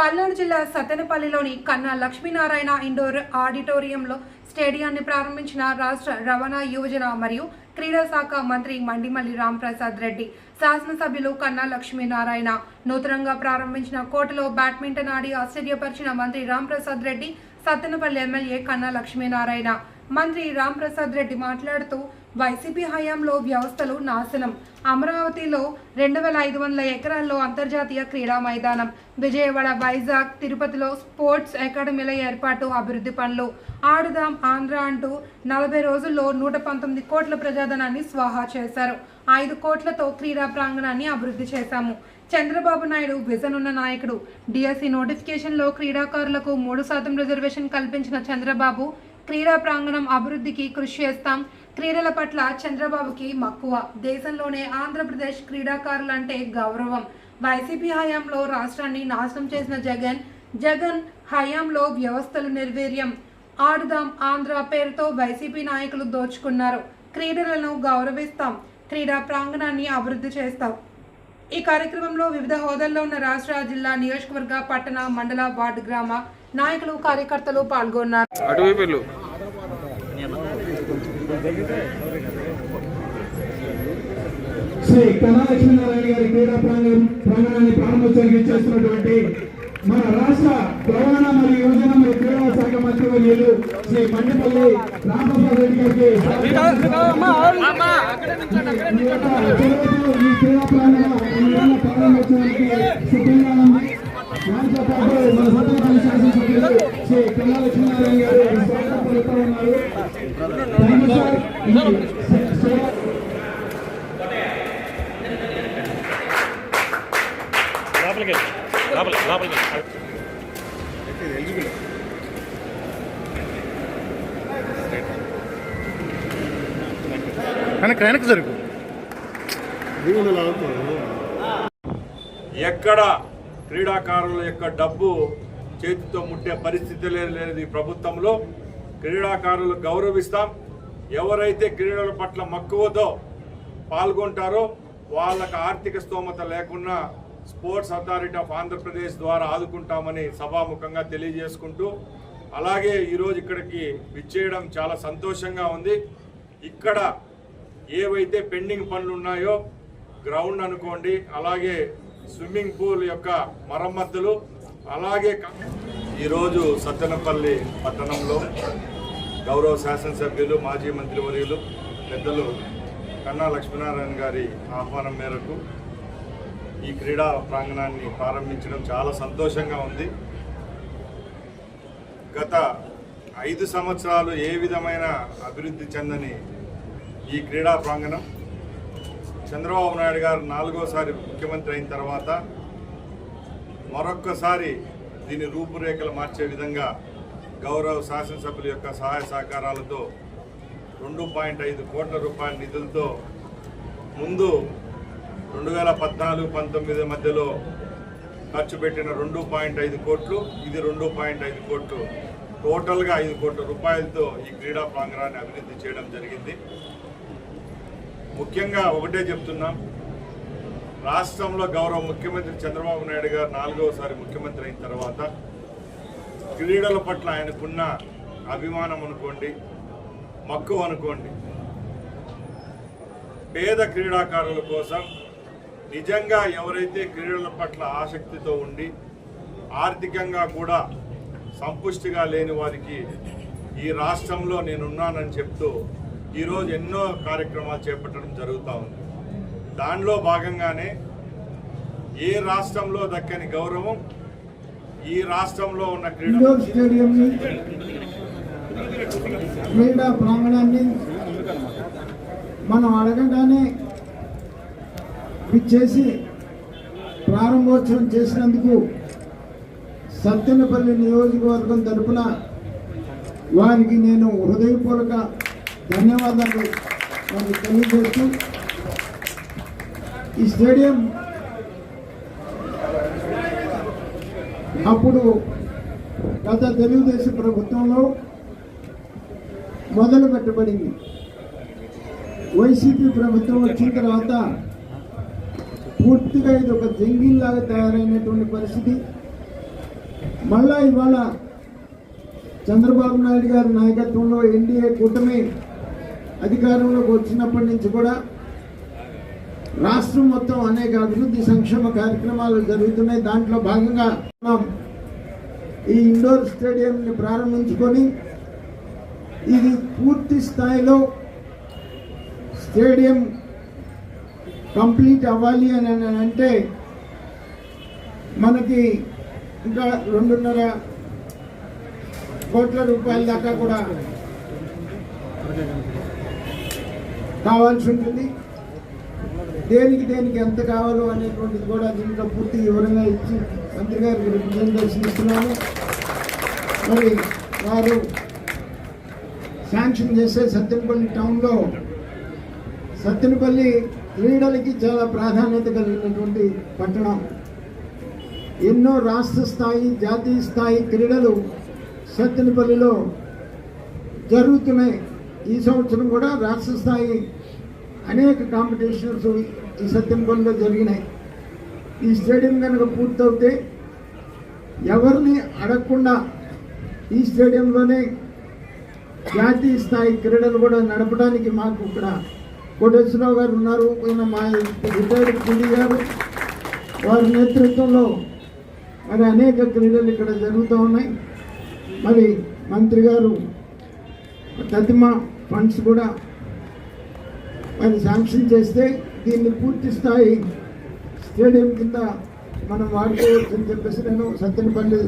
పల్నాడు జిల్లా సత్తెనపల్లిలోని కన్నా లక్ష్మీనారాయణ ఇండోర్ ఆడిటోరియంలో స్టేడియాన్ని ప్రారంభించిన రాష్ట్ర రవాణా యువజన మరియు క్రీడా శాఖ మంత్రి మండిమల్లి రాంప్రసాద్ రెడ్డి. శాసనసభ్యులు కన్నా లక్ష్మీనారాయణ నూతనంగా ప్రారంభించిన కోర్టులో బ్యాడ్మింటన్ ఆడి ఆశ్చర్యపరిచిన మంత్రి రాంప్రసాద్ రెడ్డి. సత్తెనపల్లి ఎమ్మెల్యే కన్నా లక్ష్మీనారాయణ మంత్రి రాంప్రసాద్ రెడ్డి మాట్లాడుతూ వైసీపీ హయాంలో వ్యవస్థలు నాశనం, అమరావతిలో 2500 ఎకరాల్లో అంతర్జాతీయ క్రీడా మైదానం, విజయవాడ, వైజాగ్, తిరుపతిలో స్పోర్ట్స్ అకాడమీల ఏర్పాటు, అభివృద్ధి పనులు, ఆడుదాం ఆంధ్ర అంటూ 40 రోజుల్లో 119 కోట్ల ప్రజాధనాన్ని స్వాహా చేశారు. 5 కోట్లతో క్రీడా ప్రాంగణాన్ని అభివృద్ధి చేశాము. చంద్రబాబు నాయుడు విజన్ ఉన్న నాయకుడు. డిఎస్సి నోటిఫికేషన్లో క్రీడాకారులకు 3% రిజర్వేషన్ కల్పించిన చంద్రబాబు క్రీడా ప్రాంగణం అభివృద్ధికి కృషి చేస్తాం. క్రీడల పట్ల చంద్రబాబుకి మక్కువ. దేశంలోనే ఆంధ్రప్రదేశ్ క్రీడాకారులంటే గౌరవం. వైసీపీ హయాంలో రాష్ట్రాన్ని నాశనం చేసిన జగన్ హయాంలో వ్యవస్థలు నిర్వీర్యం. ఆడుదాం ఆంధ్ర పేరుతో వైసీపీ నాయకులు దోచుకున్నారు. క్రీడలను గౌరవిస్తాం, క్రీడా ప్రాంగణాన్ని అభివృద్ధి చేస్తాం. ఈ కార్యక్రమంలో వివిధ హోదాల్లో ఉన్న రాష్ట్ర, జిల్లా, నియోజకవర్గ, పట్టణ, మండల, వార్డు, గ్రామ నాయకులు, కార్యకర్తలు పాల్గొన్నారు. శ్రీ కన్నా లక్ష్మీనారాయణ గారి క్రీడా ప్రాంగణాన్ని ప్రారంభోత్సవం చేస్తున్నటువంటి మన రాష్ట్ర రవాణా మరియు యువజన మరియు క్రీడా శాఖ మంత్రివర్యులు శ్రీ మండిపల్లి రాంప్రసాద్ రెడ్డి గారికి ఈ క్రీడా ప్రాంగణ ప్రారంభోత్సవానికి సిద్ధంగా దాంతో పాటు మన సత్తెనపల్లి శాసనసభ్యులు శ్రీ కన్నా లక్ష్మీనారాయణ గారు స్వాగతం పలుకుతూ ఉన్నారు. ఎక్కడ క్రీడాకారుల యొక్క డబ్బు చేతితో ముట్టే పరిస్థితి లేదు. ఈ ప్రభుత్వంలో క్రీడాకారులు గౌరవిస్తాం. ఎవరైతే క్రీడల పట్ల మక్కువతో పాల్గొంటారో వాళ్ళకు ఆర్థిక స్తోమత లేకున్నా స్పోర్ట్స్ అథారిటీ ఆఫ్ ఆంధ్రప్రదేశ్ ద్వారా ఆదుకుంటామని సభాముఖంగా తెలియజేసుకుంటూ, అలాగే ఈరోజు ఇక్కడికి విచ్చేయడం చాలా సంతోషంగా ఉంది. ఇక్కడ ఏవైతే పెండింగ్ పనులు ఉన్నాయో గ్రౌండ్ అనుకోండి, అలాగే స్విమ్మింగ్ పూల్ యొక్క మరమ్మతులు, అలాగే ఈరోజు సత్తెనపల్లి పట్టణంలో గౌరవ శాసనసభ్యులు, మాజీ మంత్రివర్యులు, పెద్దలు కన్నా లక్ష్మీనారాయణ గారి ఆహ్వానం మేరకు ఈ క్రీడా ప్రాంగణాన్ని ప్రారంభించడం చాలా సంతోషంగా ఉంది. గత 5 సంవత్సరాలు ఏ విధమైన అభివృద్ధి చెందని ఈ క్రీడా ప్రాంగణం చంద్రబాబు నాయుడు గారు 4వసారి ముఖ్యమంత్రి అయిన తర్వాత మరొక్కసారి దీని రూపురేఖలు మార్చే విధంగా గౌరవ శాసనసభ్యుల యొక్క సహాయ సహకారాలతో 2.5 కోట్ల రూపాయల నిధులతో ముందు 2014-19 మధ్యలో ఖర్చు పెట్టిన 2.5 కోట్లు, ఇది 2.5 కోట్లు, టోటల్గా 5 కోట్ల రూపాయలతో ఈ క్రీడా ప్రాంగణాన్ని అభివృద్ధి చేయడం జరిగింది. ముఖ్యంగా ఒకటే చెప్తున్నాం, రాష్ట్రంలో గౌరవ ముఖ్యమంత్రి చంద్రబాబు నాయుడు గారు 4వసారి ముఖ్యమంత్రి అయిన తర్వాత క్రీడల పట్ల ఆయనకున్న అభిమానం అనుకోండి, మక్కువ అనుకోండి, పేద క్రీడాకారుల కోసం నిజంగా ఎవరైతే క్రీడల పట్ల ఆసక్తితో ఉండి ఆర్థికంగా కూడా సంపుష్టిగా లేని వారికి ఈ రాష్ట్రంలో నేనున్నానని చెప్తూ ఈరోజు ఎన్నో కార్యక్రమాలు చేపట్టడం జరుగుతూ ఉంది. దానిలో భాగంగానే ఏ రాష్ట్రంలో దక్కని గౌరవం ఈ రాష్ట్రంలో ఉన్న క్రీడా ప్రాంగణాన్ని మనం అడగగానే విచ్చేసి ప్రారంభోత్సవం చేసినందుకు సత్తెనపల్లి నియోజకవర్గం తరపున వారికి నేను హృదయపూర్వక ధన్యవాదాలు తెలియజేస్తూ, ఈ స్టేడియం అప్పుడు గత తెలుగుదేశం ప్రభుత్వంలో మొదలు పెట్టబడింది. వైసీపీ ప్రభుత్వం వచ్చిన తర్వాత పూర్తిగా ఇది ఒక జంగిల్ లాగా తయారైనటువంటి పరిస్థితి. మళ్ళా ఇవాళ చంద్రబాబు నాయుడు గారి నాయకత్వంలో ఎన్డీఏ కూటమి అధికారంలోకి వచ్చినప్పటి నుంచి కూడా రాష్ట్రం మొత్తం అనేక అభివృద్ధి సంక్షేమ కార్యక్రమాలు జరుగుతున్నాయి. దాంట్లో భాగంగా మనం ఈ ఇండోర్ స్టేడియంని ప్రారంభించుకొని ఇది పూర్తి స్థాయిలో స్టేడియం కంప్లీట్ అవ్వాలి అని అంటే మనకి ఇంకా 2.5 కోట్ల రూపాయల దాకా కూడా కావాల్సి ఉంటుంది. దేనికి ఎంత కావాలో అనేటువంటిది కూడా దీంట్లో పూర్తి వివరంగా ఇచ్చి మంత్రి గారికి రిప్రజెంటేషన్ ఇస్తున్నాను. మరి వారు శాంక్షన్ చేసే సత్తెనపల్లి టౌన్లో సత్తెనపల్లి క్రీడలకి చాలా ప్రాధాన్యత కలిగినటువంటి పట్టణం. ఎన్నో రాష్ట్ర స్థాయి జాతీయ స్థాయి క్రీడలు సత్తెనపల్లిలో జరుగుతున్నాయి. ఈ సంవత్సరం కూడా రాష్ట్ర స్థాయి అనేక కాంపిటీషన్స్ ఈ సత్తెనపల్లిలో జరిగినాయి. ఈ స్టేడియం కనుక పూర్తవుతే ఎవరిని అడగకుండా ఈ స్టేడియంలోనే జాతీయ స్థాయి క్రీడలు కూడా నడపడానికి మాకు ఇక్కడ కోటేశ్వరరావు గారు ఉన్నారు, ఈయన మా రిటైర్డ్ పీడీ గారు, వారి నేతృత్వంలో మరి అనేక క్రీడలు ఇక్కడ జరుగుతూ ఉన్నాయి. మరి మంత్రి గారు తదిమ ఫండ్స్ కూడా మరి శాంక్షన్ చేస్తే దీన్ని పూర్తి స్థాయి స్టేడియం కింద మనం వాడుకోవచ్చు అని చెప్పేసి నేను సత్తెనపల్లి